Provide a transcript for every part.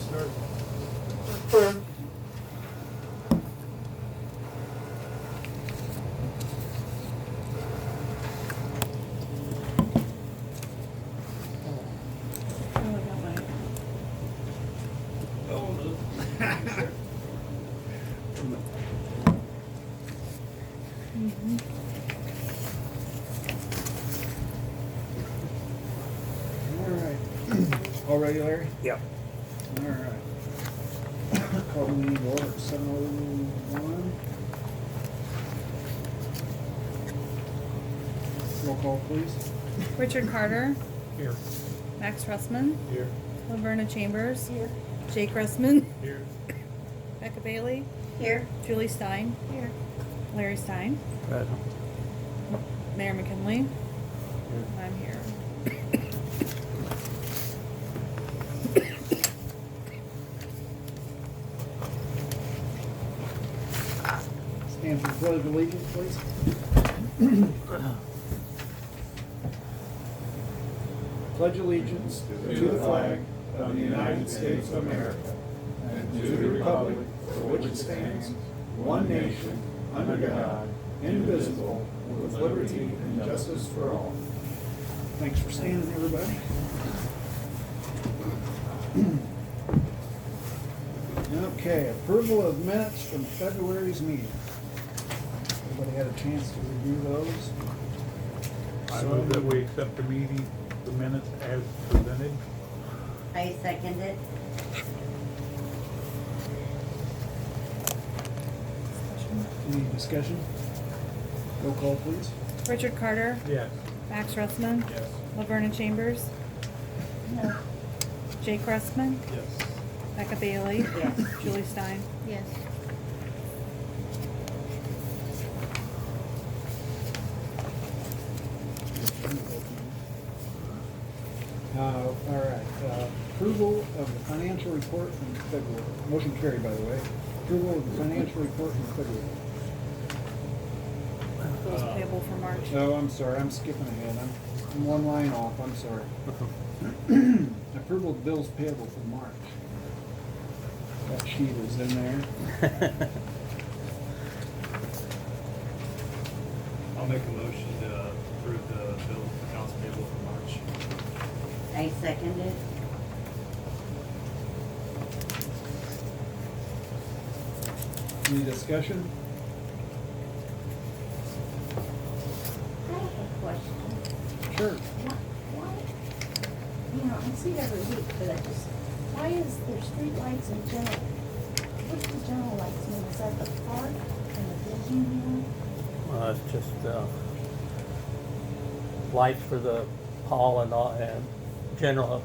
start. All right. All ready, Larry? Yep. All right. Call the meeting to order at 7:01. Roll call, please. Richard Carter, Here. Max Russman, Here. Laverna Chambers. Here. Jake Russman, Here. Becca Bailey, Here. Julie Stein. Here. Larry Stein, Present. Mayor McKinley. I'm here. Stand for the pledge of allegiance, please. Pledge allegiance to the flag of the United States of America and to the republic for which it stands, one nation, under God, indivisible, with liberty and justice for all. Thanks for standing, everybody. Okay, approval of minutes from February's meeting. Everybody had a chance to review those? I move that we accept the minutes as presented. I second it. Any discussion? Roll call, please. Richard Carter, Yes. Max Russman, Yes. Laverna Chambers, No. Jake Russman, Yes. Becca Bailey. Yes. Julie Stein. Yes. All right, approval of the financial report from February. Motion carried, by the way. Approval of the financial report from February. Bills payable for March. Oh, I'm sorry, I'm skipping ahead. I'm one line off, I'm sorry. Approval of bills payable for March. That sheet is in there. I'll make a motion to approve the bill for accounts payable for March. I second it. Any discussion? I have a question. Sure. Why, you know, I see it every week, but I just, why is there street lights in general? What's the general lights mean? Is that the park and the building It's just, lights for the hall and all, and general,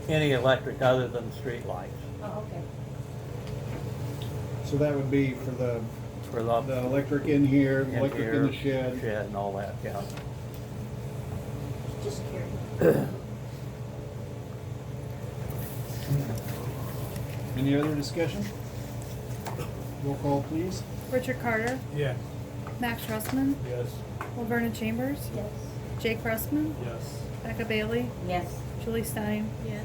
any electric other than street lights here? Oh, okay. So that would be for the for the. electric in here, the electric in the interior, shed. Shed and all that, yeah. Just curious. Any other discussion? Roll call, please. Richard Carter, Yes. Max Russman, Yes. Laverna Chambers, Yes. Jake Russman, Yes. Becca Bailey, Yes. Julie Stein. Yes.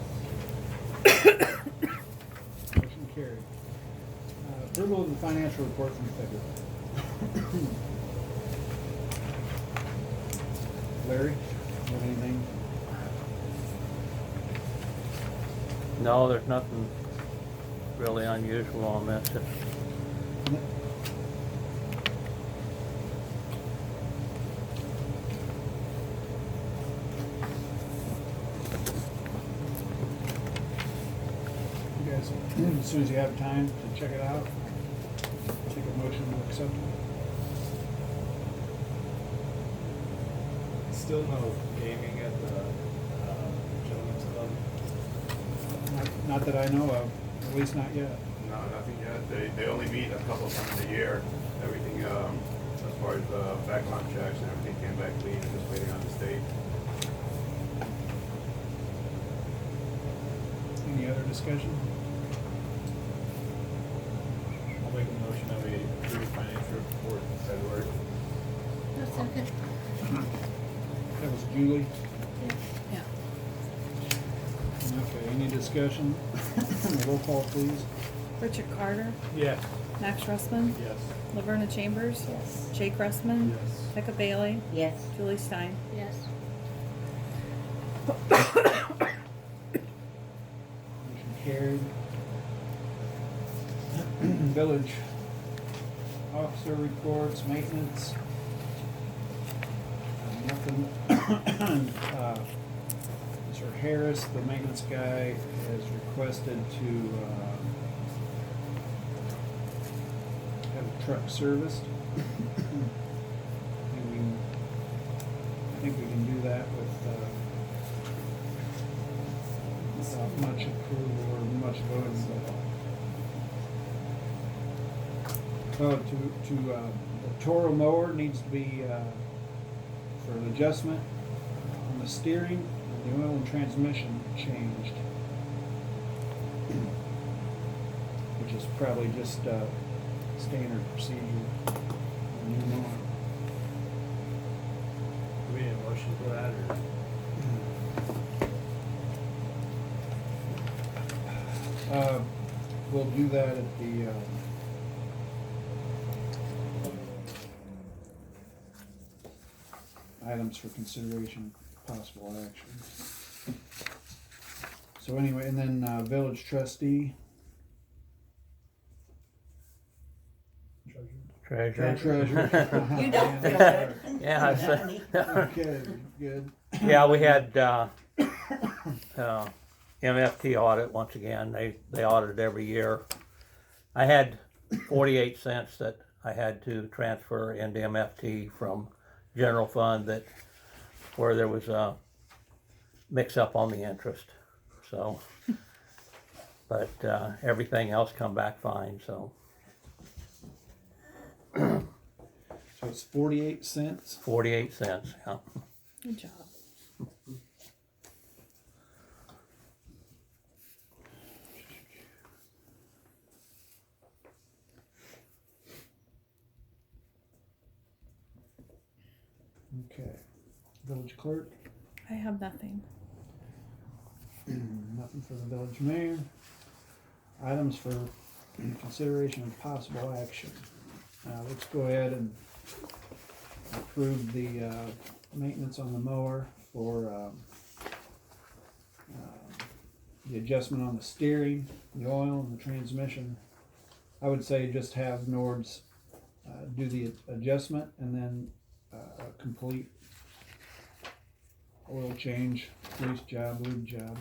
Motion carried. Approval of the financial report from February. Larry, you have anything? No, there's nothing really unusual on this. You guys, as soon as you have time to check it out, take a motion to accept it. Still no gaming at the gentleman's club? Not that I know of, at least not yet. No, nothing yet. They only meet a couple of times a year. Everything, as far as background checks and everything came back clean, and just waiting on the state. Any other discussion? I'll make a motion that we approve the financial report in February. No second. That was Julie. Yeah. Okay, any discussion? Roll call, please. Richard Carter, Yes. Max Russman, Yes. Laverna Chambers, Yes. Jake Russman, Yes. Becca Bailey, Yes. Julie Stein. Yes. Motion carried. Village officer reports, maintenance. Nothing. Mr. Harris, the maintenance guy, has requested to have a truck serviced. I think we can do that without much approval or much voting. The Toro mower needs to be, for an adjustment on the steering, and the oil and transmission changed. Which is probably just, standard procedure. on a new mower. Do we need a motion for that, or? We'll do that at the, items for consideration, possible action. So anyway, and then, village trustee. Treasurer. Treasurer. You don't feel good. Yeah, I said, Okay, good. yeah, we had, MFT audit once again. They audited every year. I had 48 cents that I had to transfer into MFT from general fund where there was a mix up on the interest. So, but, everything else come back fine, so So it's 48 cents. 48 cents, yeah. Good job. Okay. Village clerk, I have nothing. nothing for the village mayor. Items for consideration and possible action. Let's go ahead and approve the, maintenance on the mower for, the adjustment on the steering, the oil, and the transmission. I would say just have Nords, do the adjustment and then, complete oil change, grease job, lube job,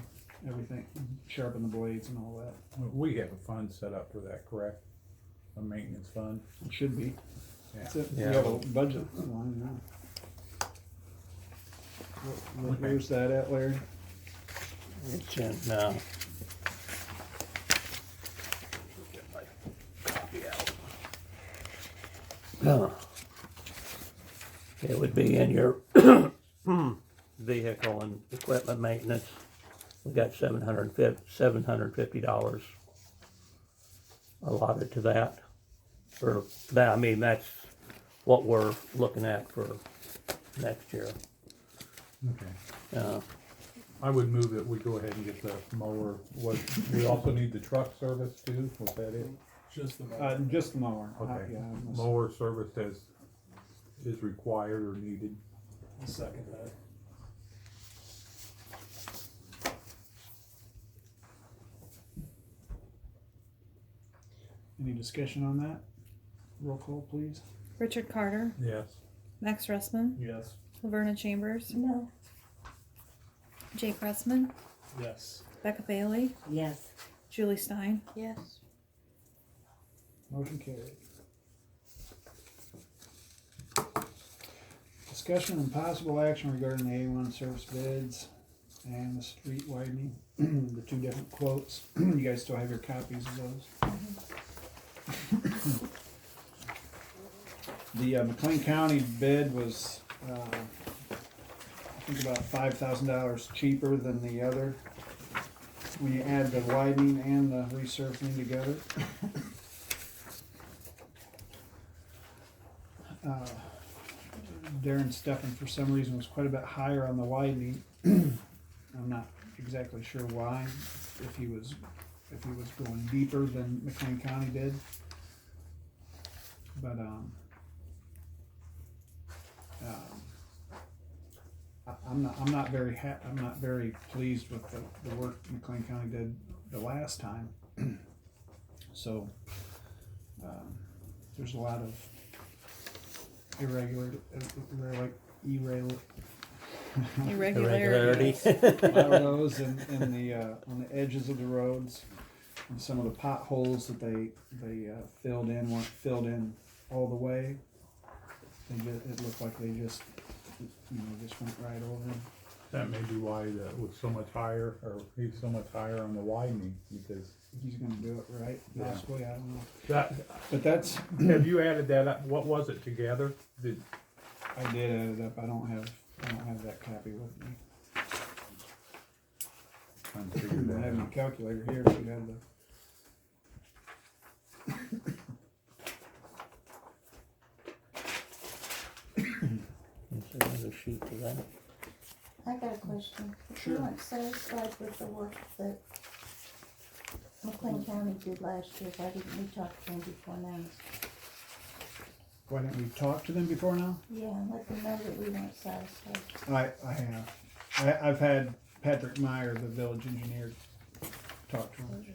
everything, sharpen the blades and all that. We have a fund set up for that, correct? A maintenance fund? It should be. Yeah. That's it. Yeah. We have a budget line now. Where's that at, Larry? It's in, get my copy out. It would be in your vehicle and equipment maintenance. We got $750 allotted to that. For that, I mean, that's what we're looking at for next year. Okay. Uh, I would move that we go ahead and get the mower. We also need the truck service too, was that it? Just the Just the mower. Okay. Yeah, I must- Mower service is required or needed. Second that. Any discussion on that? Roll call, please. Richard Carter, Yes. Max Russman, Yes. Laverna Chambers, No. Jake Russman, Yes. Becca Bailey, Yes. Julie Stein. Yes. Motion carried. Discussion and possible action regarding the A1 service bids and the street widening, the two different quotes. You guys still have your copies of those? The McLean County bid was, I think about $5,000 cheaper than the other. When you add the widening and the resurfacing together. Darren Steffen, for some reason, was quite a bit higher on the widening. I'm not exactly sure why, if he was going deeper than McLean County did. But, I'm not very pleased with the work McLean County did the last time. So, there's a lot of Irregularities. a lot of those in the on the edges of the roads, and some of the potholes that they filled in weren't filled in all the way. It looked like they just went right over them. That may be why that was so much higher, or he's so much higher on the widening, because He's gonna do it right, Yeah. possibly, I don't know. that, But that's, have you added that up? What was it together? Did, I did add it up, I don't have that copy with me. trying to I figure don't that have my out. calculator here, if you have the. Is there another sheet to that? I got a question. If Sure. you weren't satisfied with the work that McLean County did last year, why didn't we talk to them before now? Why didn't we talk to them before now? Yeah, and let them know that we weren't satisfied. I have. I've had Patrick Meyer, the village engineer, talk to him.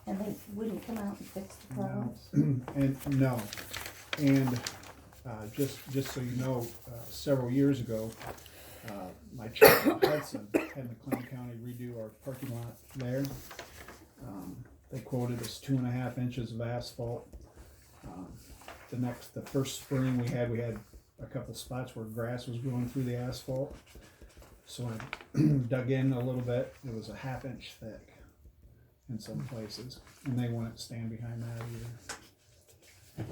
And they wouldn't come out and fix the problems? And no, and just so you know, several years ago, my church in Hudson had McLean County redo our parking lot there. They quoted us 2.5 inches of asphalt. The first spring we had a couple spots where grass was growing through the asphalt. So I dug in a little bit. It was a 1/2 inch thick in some places, and they wouldn't stand behind that either.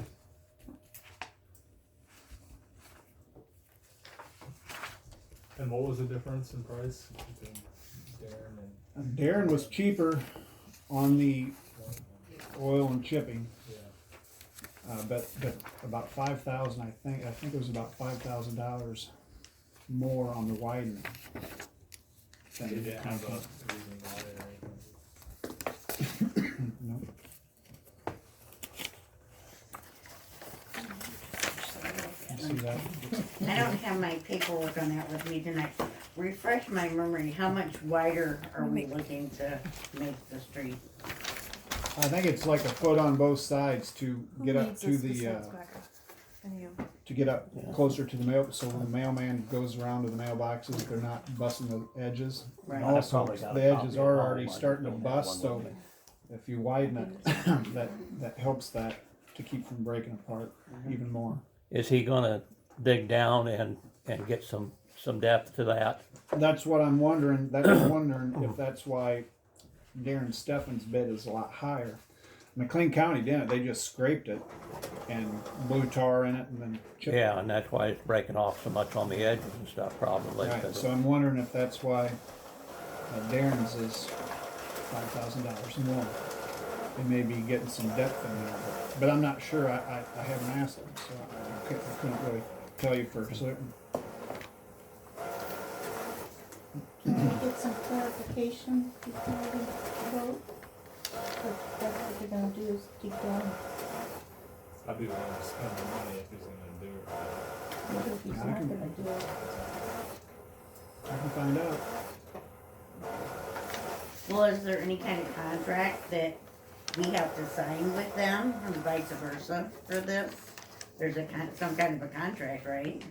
And what was the difference in price between Darren and? Darren was cheaper on the oil and chipping, Yeah. but about 5,000. I think it was about $5,000 more on the widening. They than didn't have a Concord. reasoning audit or anything. No. You see that? I don't have my paperwork on that with me tonight. Refresh my memory, how much wider are we looking to make the street? I think it's like a foot on both sides to get up to the to get up closer to the mail, so when the mailman goes around to the mailboxes, they're not busting the edges. Right. And I've also, probably got a the copy edges of are all already mine. starting to Don't have bust, one with so me. if you widen it, that helps that to keep from breaking apart even more. Is he gonna dig down and get some depth to that? That's what I'm wondering. I'm wondering if that's why Darren Steffen's bid is a lot higher. McLean County didn't. They just scraped it and blew tar in it and then chipped it. Yeah, and that's why it's breaking off so much on the edges and stuff probably. Right, 'cause so I'm wondering if that's why Darren's is $5,000 more. They may be getting some depth in there, but I'm not sure. I haven't asked them, so I couldn't really tell you for certain. Can we get some clarification before we vote? But that's what you're gonna do is dig down, I'd be willing to spend the money if he's gonna do it. maybe if he's I not can- gonna do it. I can find out. Well, is there any kind of contract that we have to sign with them and vice versa for this? There's some kind of a contract, right?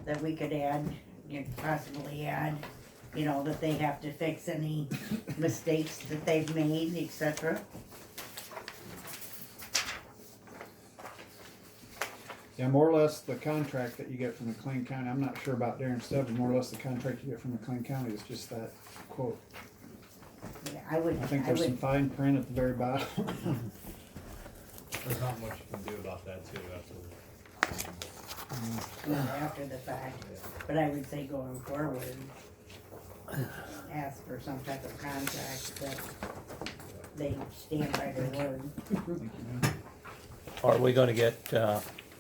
That we could add, possibly add, that they have to fix any mistakes that they've made, etc. Yeah, more or less the contract that you get from McLean County, I'm not sure about Darren Steffen, more or less the contract you get from McLean County is just that quote. Yeah, I would, I think there's some fine print at the very bottom. There's not much you can do about that too after. after the fact, but I would say going forward, ask for some type of contract that they stand by their word. Thank you, man. Are we gonna get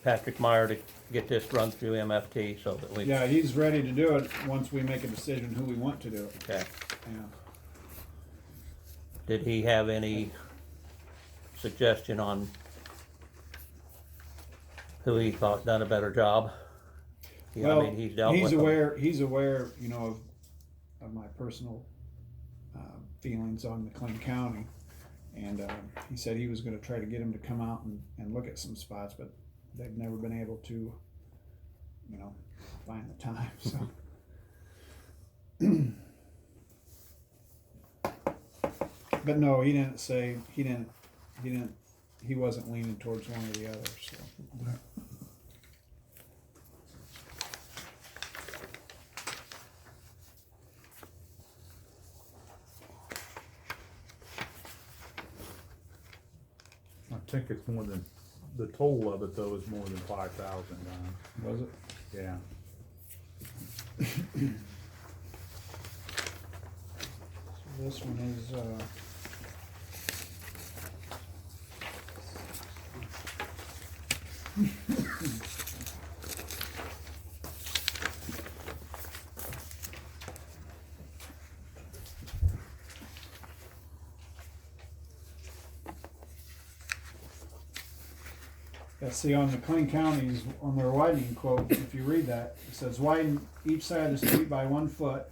Patrick Meyer to get this run through MFT so that we, Yeah, he's ready to do it once we make a decision who we want to do it. okay. Yeah. Did he have any suggestion on who he thought done a better job? Yeah, Well, I mean, he's dealt with them. he's aware, you know, of my personal feelings on McLean County. And he said he was gonna try to get him to come out and look at some spots, but they've never been able to, you know, find the time, so. But no, he didn't say, he wasn't leaning towards one or the other, so. I think it's more than, the total of it though is more than 5,000, Don. Was it? Yeah. So this one is, yeah, see, on McLean County's, on their widening quote, if you read that, it says widen each side of the street by 1 foot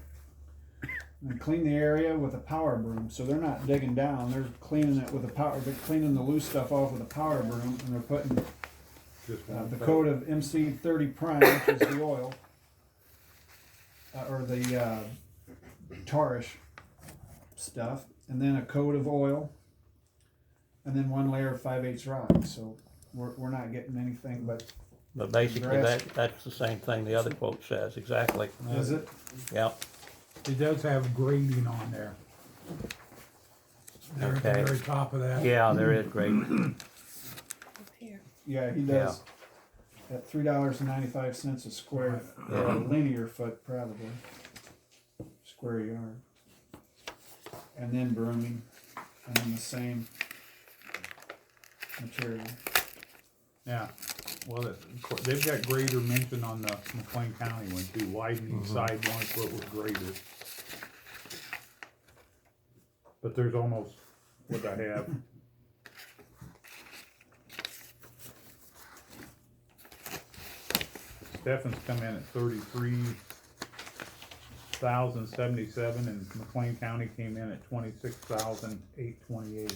and clean the area with a power broom. So they're not digging down, they're cleaning it with a power, they're cleaning the loose stuff off with a power broom, and they're putting Just one the thing. coat of MC 30 prime, which is the oil, or the tarish stuff, and then a coat of oil, and then 1 layer of 5/8 rock. So we're not getting anything but. But basically, Grass. that's the same thing the other quote says, exactly. Is it? Yeah, It does have grading on there. There at the Okay. very top of that. yeah, there is great. Up here. Yeah, he does. At $3.95 a square, or a linear foot probably, square yard. And then brooming, and then the same material. Yeah, well, they've got grader mentioned on the McLean County one too, widening side 1 foot with grader. But there's almost what I have. Stephens come in at 33,077 and McLean County came in at 26,828.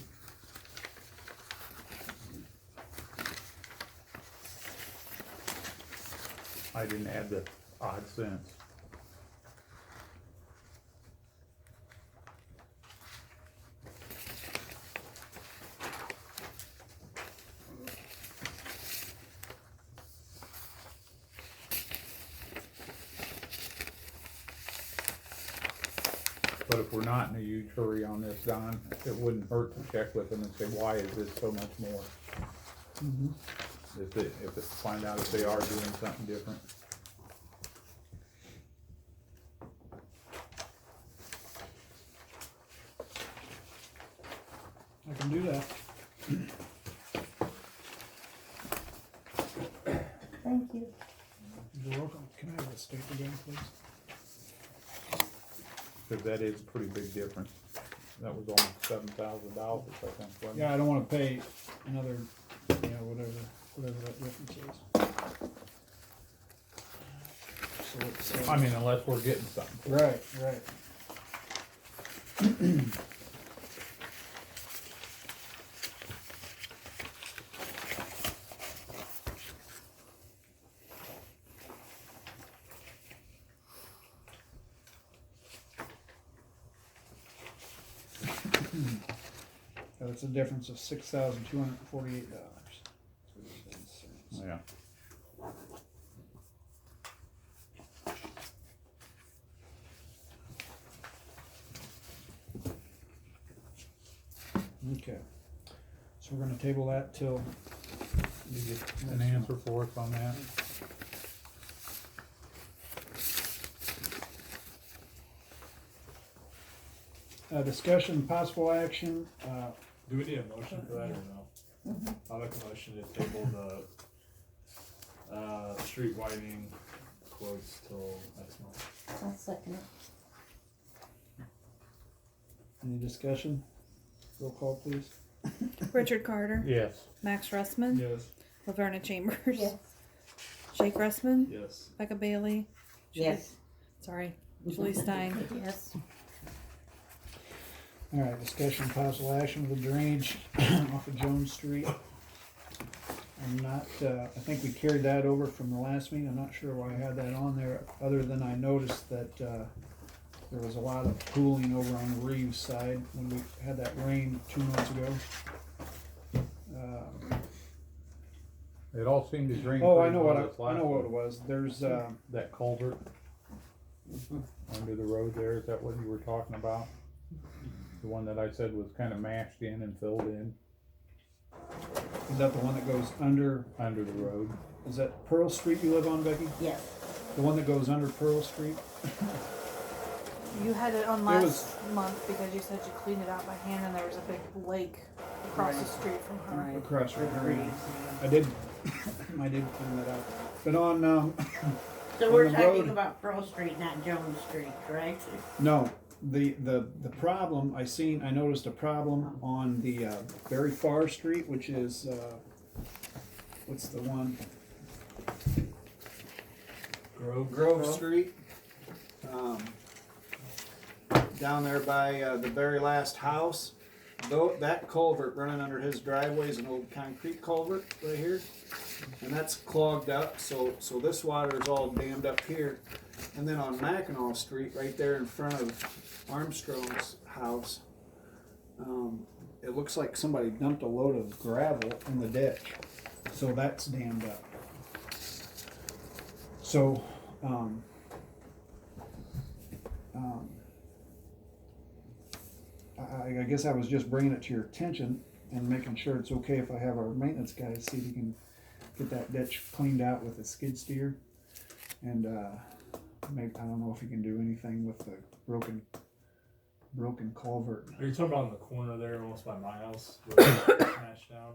I didn't add the odd cents. But if we're not in a huge hurry on this, Don, it wouldn't hurt to check with them and say, why is this so much more? If it, find out if they are doing something different. I can do that. Thank you. You're welcome. Can I have a staple again, please? Cause that is a pretty big difference. That was almost $7,000, I think, wasn't it? Yeah, I don't wanna pay another, whatever that difference is. So it's, I mean, unless we're getting something. right. That's a difference of $6,248. Yeah. Okay, so we're gonna table that till you get An answer for us on that? Discussion and possible action, Do we need a motion for that or no? I'll make a motion to table Street widening quotes till next month. I'll second it. Any discussion? Roll call, please. Richard Carter, Yes. Max Russman, Yes. Laverna Chambers, Yes. Jake Russman, Yes. Becca Bailey, Yes. sorry, Julie Stein. Yes. All right, discussion possible action of the drainage off of Jones Street. I'm not, I think we carried that over from the last meeting. I'm not sure why I had that on there, other than I noticed that, there was a lot of pooling over on the Reeves side when we had that rain 2 months ago. It all seemed to drain. Oh, I pretty know well what this I last know what it one. was. There's, That culvert under the road there, is that what you were talking about? The one that I said was kind of mashed in and filled in is that the one that goes under, under the road. is that Pearl Street you live on, Becky? Yes. The one that goes under Pearl Street? You had it on It last was- month because you said you cleaned it out by hand and there was a big lake across the street from her. Right. Across right there. I did clean that out. But on, So On we're the talking road- about Pearl Street, not Jones Street, correct? no, the problem, I noticed a problem on the, very far street, which is, what's the one? Grove Street. Down there by, the very last house. Though, that culvert running under his driveway is an old concrete culvert right here. And that's clogged up, so this water is all dammed up here. And then on Mackinac Street, right there in front of Armstrong's house, it looks like somebody dumped a load of gravel in the ditch. So that's dammed up. So, I guess I was just bringing it to your attention and making sure it's okay if I have our maintenance guys see if he can get that ditch cleaned out with a skid steer. And, maybe, I don't know if he can do anything with the broken culvert. Are you talking about in the corner there, almost by my house, where it smashed down?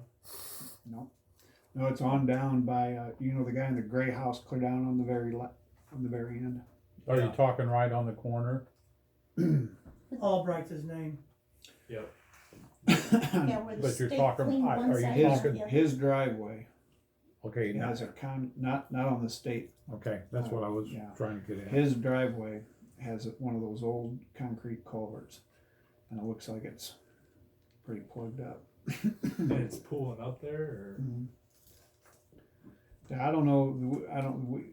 No, it's on down by, you know, the guy in the gray house clear down on the very on the very end. Are you talking right on the corner? Albright's his name. Yep. Yeah, where the But you're state talking- cleaned are one you side His, out the other. his driveway Okay, has a not on the state. okay, that's what I was Yeah. trying to get at. His driveway has one of those old concrete culverts, and it looks like it's pretty plugged up. And it's pooling up there, or? Yeah, I don't know.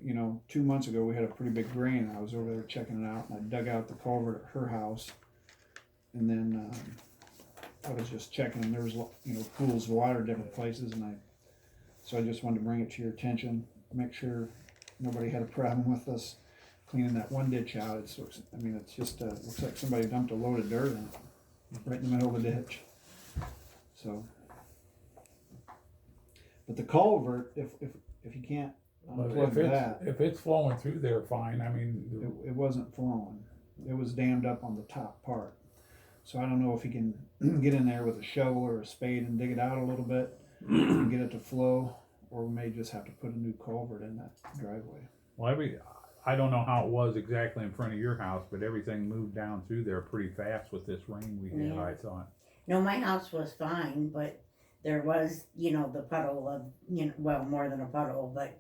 You know, 2 months ago we had a pretty big rain. I was over there checking it out, and I dug out the culvert at her house, and then I was just checking, and there was pools of water different places, and so I just wanted to bring it to your attention, make sure nobody had a problem with us cleaning that one ditch out. It's just looks like somebody dumped a load of dirt in it, right in the middle of the ditch. So, but the culvert, if you can't But unplug that, if it's flowing through there, fine, I mean, it wasn't flowing. It was dammed up on the top part. So I don't know if he can get in there with a shovel or a spade and dig it out a little bit and get it to flow, or we may just have to put a new culvert in that driveway. well, I don't know how it was exactly in front of your house, but everything moved down through there pretty fast with this rain we had, Yeah. I thought. No, my house was fine, but there was, the puddle of, well, more than a puddle, but,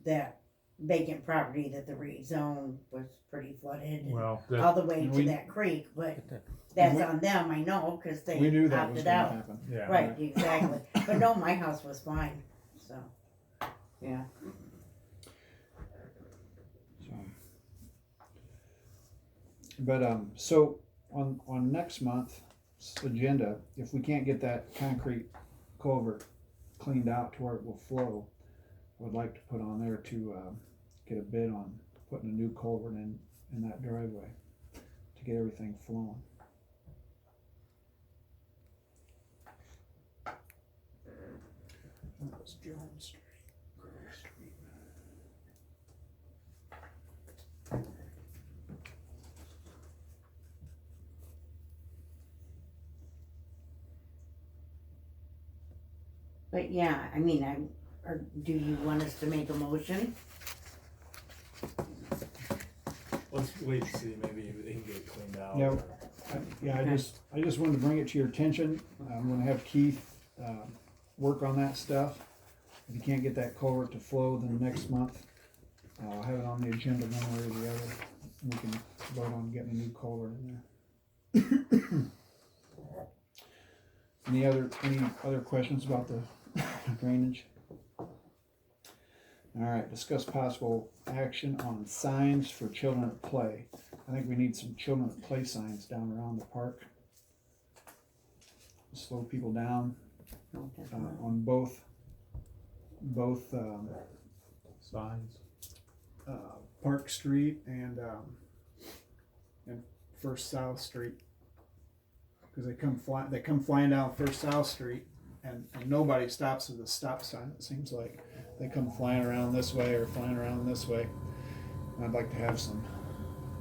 that vacant property that the rezone was pretty flooded. and Well, all the way to we- that creek, but that's we- on them, I know, cause they We knew that was opted gonna out. happen. yeah. Right, exactly. But no, my house was fine, so, yeah. So on next month's agenda, if we can't get that concrete culvert cleaned out to where it will flow, I would like to put on there to get a bid on putting a new culvert in that driveway to get everything flowing. That was Jones Street, Grove Street. But yeah, Or do you want us to make a motion? Let's wait and see, maybe they can get it cleaned out. Yeah. or- Yeah, I just wanted to bring it to your attention. I'm gonna have Keith, work on that stuff. If you can't get that culvert to flow, then next month, I'll have it on the agenda one way or the other. We can vote on getting a new culvert in there. Any other questions about the drainage? Alright, discuss possible action on signs for children at play. I think we need some children at play signs down around the park. Slow people down, No, definitely. on both, Signs. Park Street and First South Street. Cause they come flying down First South Street and nobody stops at the stop sign, it seems like. They come flying around this way or flying around this way. And I'd like to have some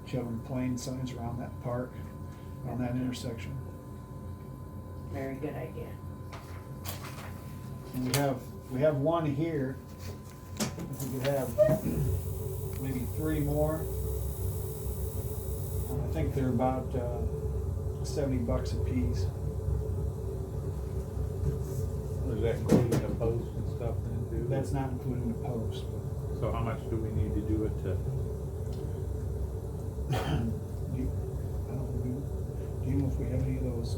children playing signs around that park, on that intersection. Very good idea. And we have one here. If we could have maybe 3 more. I think they're about $70 a piece. Is that including the post and stuff then too? That's not including the post. So how much do we need to do it to? Do you know if we have any of those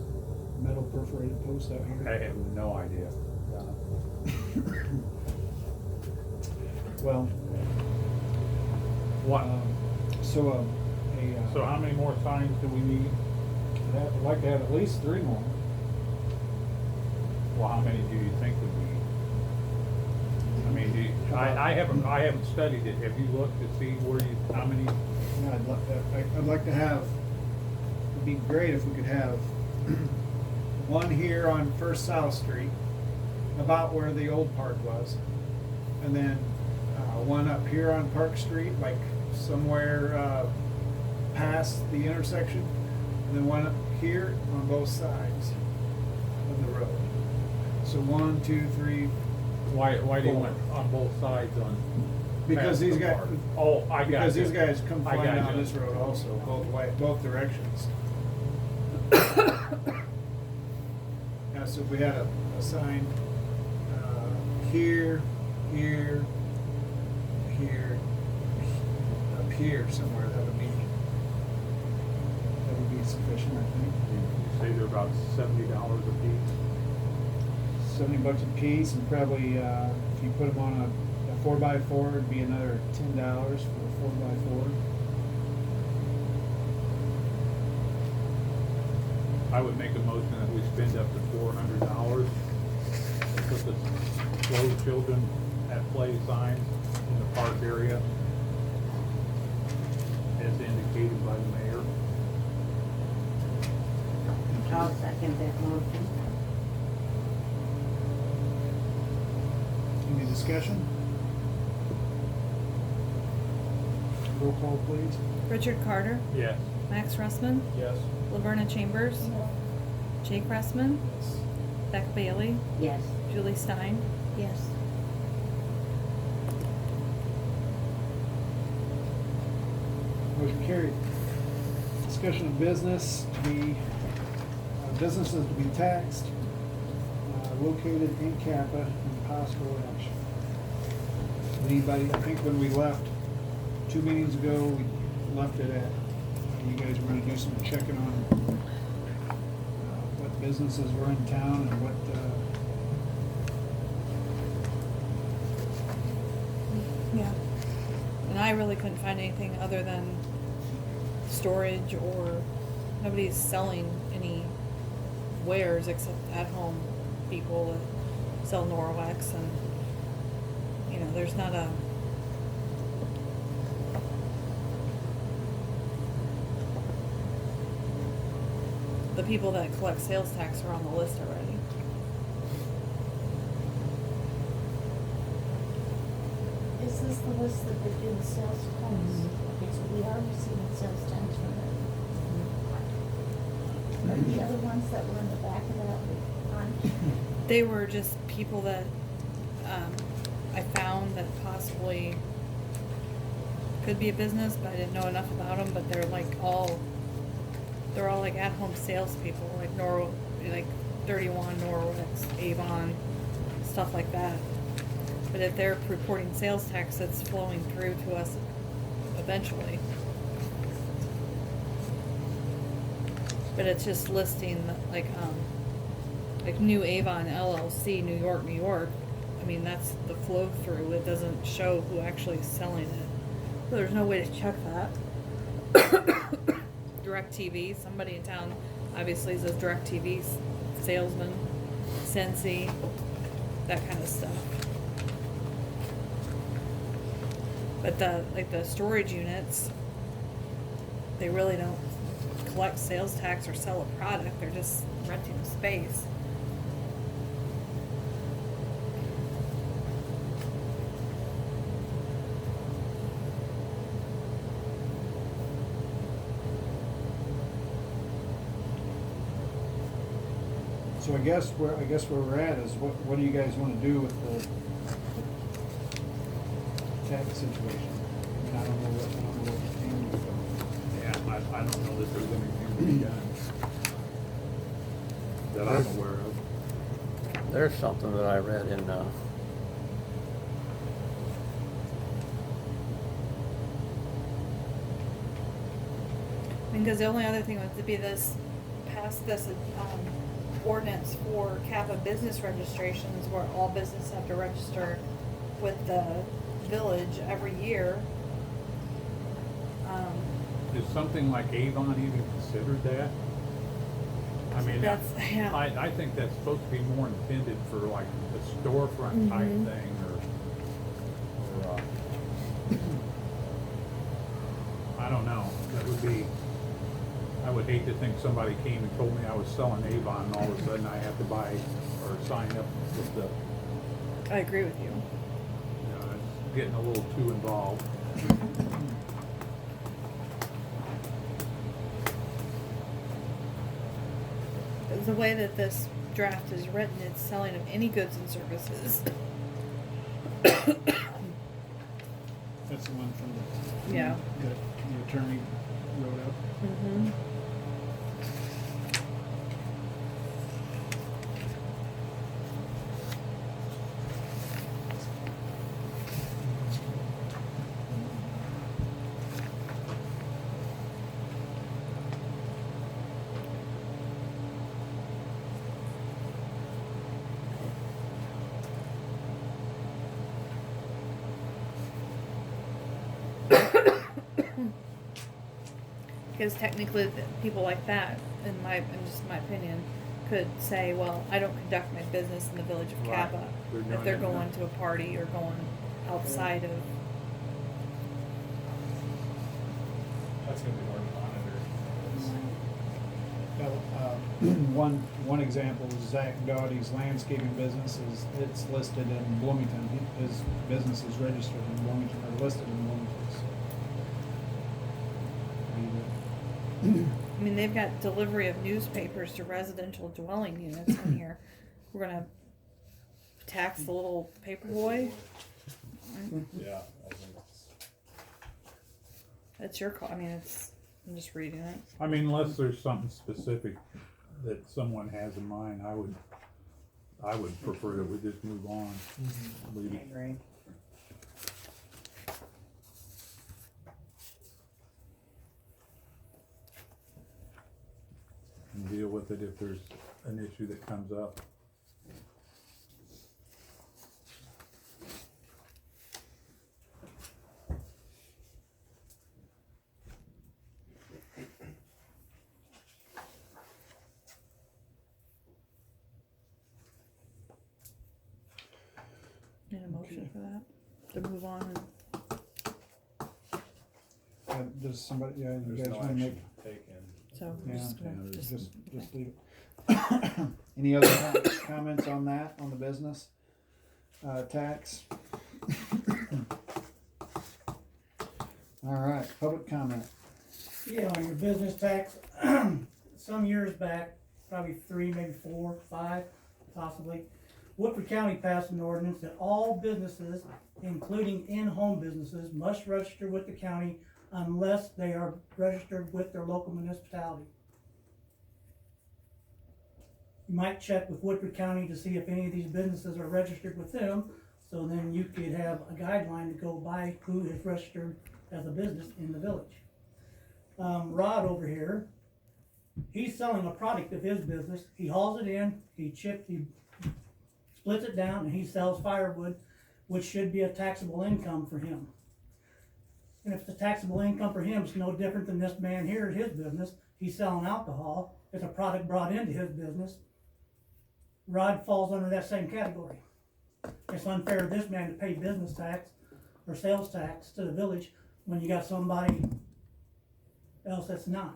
metal perforated posts out here? I have no idea. Well, What? so So how many more signs do we need? I'd like to have at least 3 more. Well, how many do you think would be? I mean, I haven't studied it. Have you looked to see how many? Yeah, I'd like to have, it'd be great if we could have one here on First South Street, about where the old park was. And then one up here on Park Street, like somewhere past the intersection. And then one up here on both sides of the road. So 1, 2, 3, Why do you 4. want on both sides on? Because past these the guys, park? Oh, I got because you. these guys come I flying got down you. this road also, both directions. Yeah, so if we had a sign, here, here, up here somewhere, that would be sufficient, I think. You say they're about $70 a piece. $70 a piece, and probably, if you put them on a 4x4, it'd be another $10 for a 4x4. I would make a motion that we spend up to $400 to put the slow children at play signs in the park area as indicated by the mayor. I'll second that motion. Any discussion? Roll call, please. Richard Carter, Yes. Max Russman, Yes. Laverna Chambers, Jake Russman, Beck Bailey, Yes. Julie Stein. Yes. Motion carried. Discussion of business to be, businesses to be taxed, located in Kappa, and possible action. Anybody, I think when we left 2 meetings ago, we left it at, you guys were gonna do some checking on what businesses were in town and what, Yeah. And I really couldn't find anything other than storage, or nobody's selling any wares except at home people that sell Norwex, and you know, there's not a the people that collect sales tax are on the list already. Is this the list that they're doing sales tax? Okay, so we are receiving sales tax from them. But the other ones that were in the back of that, aren't? They were just people that I found that possibly could be a business, but I didn't know enough about them, but they're all like at-home salespeople, like 31, Norwex, Avon, stuff like that. But if they're reporting sales tax, that's flowing through to us eventually. But it's just listing like New Avon LLC, New York, New York. I mean, that's the flow through. It doesn't show who actually is selling it. So there's no way to check that. DirecTV, somebody in town obviously is a DirecTV salesman, Sensi, that kind of stuff. But the storage units, they really don't collect sales tax or sell a product. They're just renting a space. So I guess where we're at is what do you guys want to do with the tax situation? I mean, I don't know what we can do. Yeah, I don't know that there's anything to be done that I'm aware of. There's something that I read in, Because the only other thing would be pass this ordinance for Kappa business registrations, where all businesses have to register with the village every year. Is something like Avon even considered that? I mean, Yeah. I think that's supposed to be more intended for like a storefront type thing, or I don't know. That would be. I would hate to think somebody came and told me I was selling Avon, and all of a sudden I have to buy or sign up with the. I agree with you. You know, it's getting a little too involved. The way that this draft is written, it's selling of any goods and services. That's the one from Yeah. the attorney wrote up. Mm-hmm. Because technically, people like that, in just my opinion, could say, "Well, I don't conduct my business in the village of Right. Kappa." They're If doing they're it going now. to a party or going outside of. That's gonna be hard to monitor. One example is Zach Dougherty's landscaping business it's listed in Bloomington. His business is registered in Bloomington or listed in Bloomington. I mean, they've got delivery of newspapers to residential dwelling units in here. We're gonna tax the little paper boy. Yeah, I think it's. That's your call. I mean, I'm just reading it. I mean, unless there's something specific that someone has in mind, I would prefer that we just move on. Leave it. agree. And deal with it if there's an issue that comes up. Need a motion for that to move on. Does somebody? Yeah, you There's guys no want to make? action taken. So we're Yeah, just gonna just leave it. Any other comments on that, on the business tax? All right, public comment. Yeah, on your business tax, some years back, probably 3, maybe 4, 5, possibly, Woodford County passed an ordinance that all businesses, including in-home businesses, must register with the county unless they are registered with their local municipality. You might check with Woodford County to see if any of these businesses are registered with them, so then you could have a guideline to go by who is registered as a business in the village. Rod over here, he's selling a product of his business. He hauls it in, he splits it down, and he sells firewood, which should be a taxable income for him. And if the taxable income for him is no different than this man here at his business, he's selling alcohol, it's a product brought into his business. Rod falls under that same category. It's unfair to this man to pay business tax or sales tax to the village when you got somebody else that's not.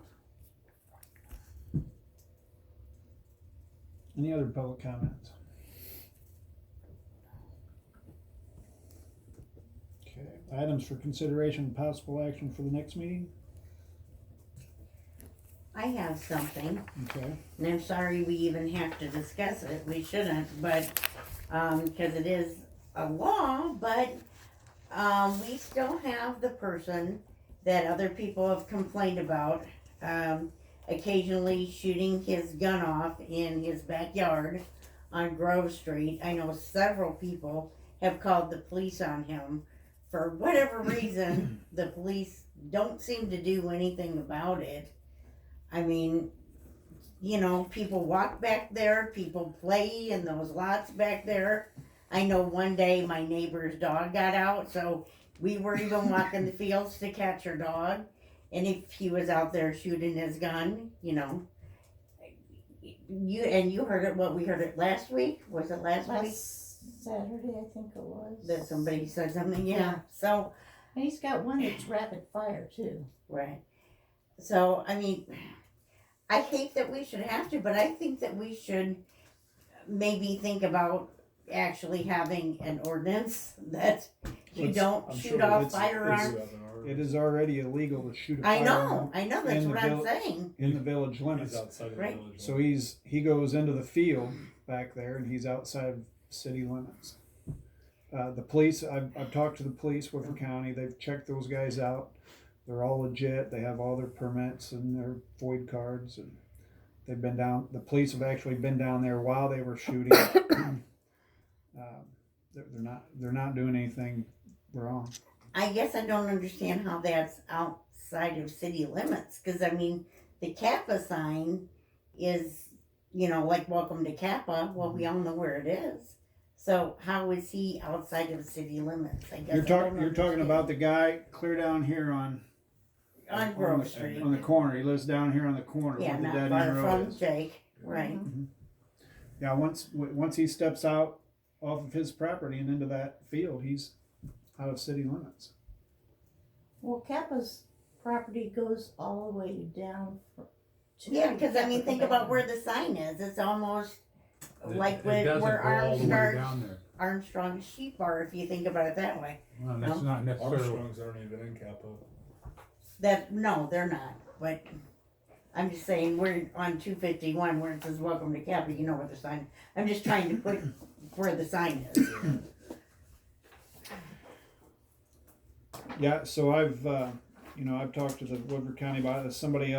Any other public comments? Okay, items for consideration and possible action for the next meeting? I have something, Okay, and I'm sorry we even have to discuss it, we shouldn't, but, cause it is a law, but, we still have the person that other people have complained about, occasionally shooting his gun off in his backyard on Grove Street. I know several people have called the police on him. For whatever reason, the police don't seem to do anything about it. I mean, you know, people walk back there, people play in those lots back there. I know one day my neighbor's dog got out, so we were even walking the fields to catch her dog. And if he was out there shooting his gun, you know, you heard it, we heard it last week? Was it last week? Last Saturday, I think it was. That somebody said something, yeah, so. And he's got one that's rapid fire too. Right. So, I mean, I hate that we should have to, but I think that we should maybe think about actually having an ordinance that you don't shoot off firearms. it is already illegal to shoot a I firearm know, that's in what the I'm saying. in the village He's limits. outside of the Right. village. So he goes into the field back there and he's outside of city limits. The police, I've talked to the police, Woodford County, they've checked those guys out. They're all legit, they have all their permits and their void cards, and they've been down, the police have actually been down there while they were shooting. They're not doing anything wrong. I guess I don't understand how that's outside of city limits, cause I mean, the Kappa sign is, you know, like welcome to Kappa, well, we all know where it is. So how is he outside of city limits? I guess You're I don't talking understand. about the guy clear down here on On Street. On the corner. He lives down here on the corner Yeah, where the not dead far end road from is. Jake, right. Yeah, once he steps out off of his property and into that field, he's out of city limits. Well, Kappa's property goes all the way down to. Yeah, cause I mean, Kappa think about Cabana. where the sign is, it's almost like It doesn't where go all the way Armstrong's, down there. Armstrong's sheep are, if you think about it that way. Well, that's not necessarily. Armstrongs aren't even in Capo. No, they're not, but I'm just saying, we're on 251 where it says welcome to Kappa, you know where the sign, I'm just trying to put where the sign is. Yeah, so I've talked to the Woodford County about it. Somebody else